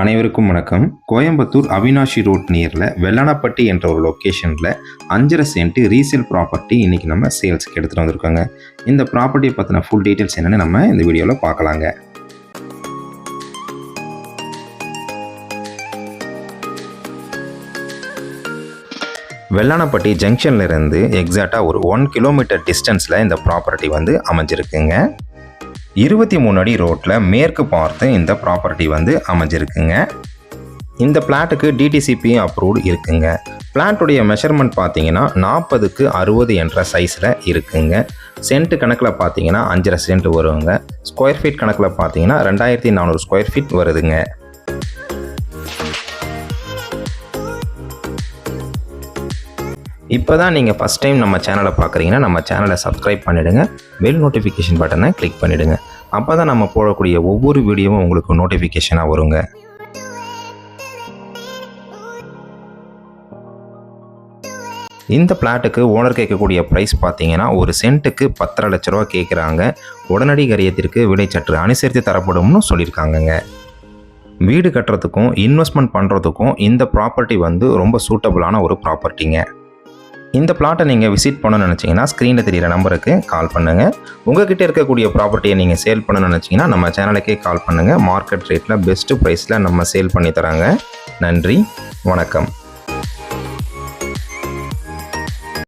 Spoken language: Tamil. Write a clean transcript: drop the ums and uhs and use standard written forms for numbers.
அனைவருக்கும் வணக்கம். கோயம்புத்தூர் அவினாஷி ரோட் நியரில் வெள்ளானப்பட்டி என்ற ஒரு லொக்கேஷனில் 5.5 சென்ட் ரீசேல் ப்ராப்பர்ட்டி இன்றைக்கி நம்ம சேல்ஸுக்கு எடுத்துகிட்டு வந்திருக்கோங்க. இந்த ப்ராப்பர்ட்டியை பற்றின ஃபுல் டீட்டெயில்ஸ் என்னென்னு நம்ம இந்த வீடியோவில் பார்க்கலாங்க. வெள்ளானப்பட்டி ஜங்ஷன்லேருந்து எக்ஸாக்டாக ஒரு 1 கிலோமீட்டர் டிஸ்டன்ஸில் இந்த ப்ராப்பர்ட்டி அமைஞ்சிருக்குங்க. 23 அடி ரோட்டில் மேற்கு பார்த்து இந்த ப்ராப்பர்ட்டி அமைஞ்சிருக்குங்க. இந்த பிளாட்டுக்கு டிடிசிபி அப்ரூவ்டு இருக்குங்க. பிளாட்டுடைய மெஷர்மெண்ட் பார்த்தீங்கன்னா 40க்கு 60 என்ற சைஸில் இருக்குங்க. சென்ட் கணக்கில் பார்த்தீங்கன்னா 5.5 சென்ட் வருங்க. ஸ்கொயர் ஃபீட் கணக்கில் பார்த்தீங்கன்னா 2400 ஸ்கொயர் ஃபீட் வருதுங்க. இப்போ தான் நீங்கள் ஃபஸ்ட் டைம் நம்ம சேனலை பார்க்குறீங்கன்னா நம்ம சேனலை சப்ஸ்கிரைப் பண்ணிவிடுங்க. பெல் நோட்டிஃபிகேஷன் பட்டனை கிளிக் பண்ணிவிடுங்க. அப்போ தான் நம்ம போடக்கூடிய ஒவ்வொரு வீடியோவும் உங்களுக்கு நோட்டிஃபிகேஷனாக வருங்க. இந்த பிளாட்டுக்கு ஓனர் கேட்கக்கூடிய ப்ரைஸ் பார்த்தீங்கன்னா ஒரு சென்ட்டுக்கு 10.5 லட்ச ரூபா கேட்குறாங்க. உடனடி கரியத்திற்கு விலை சற்று அனுசரித்து தரப்படும்னு சொல்லியிருக்காங்கங்க. வீடு கட்டுறதுக்கும் இன்வெஸ்ட்மெண்ட் பண்ணுறதுக்கும் இந்த ப்ராப்பர்ட்டி ரொம்ப சூட்டபுளான ஒரு ப்ராப்பர்ட்டிங்க. இந்த பிளாட்டை நீங்கள் விசிட் பண்ணணும்னு நினச்சிங்கன்னா ஸ்க்ரீனில் தெரிகிற நம்பருக்கு கால் பண்ணுங்கள். உங்கள்கிட்ட இருக்கக்கூடிய ப்ராப்பர்ட்டியை நீங்கள் சேல் பண்ணணும்னு நினச்சிங்கன்னா நம்ம சேனலுக்கே கால் பண்ணுங்கள். மார்க்கெட் ரேட்டில் பெஸ்ட்டு ப்ரைஸில் நம்ம சேல் பண்ணி தராங்க. நன்றி, வணக்கம்.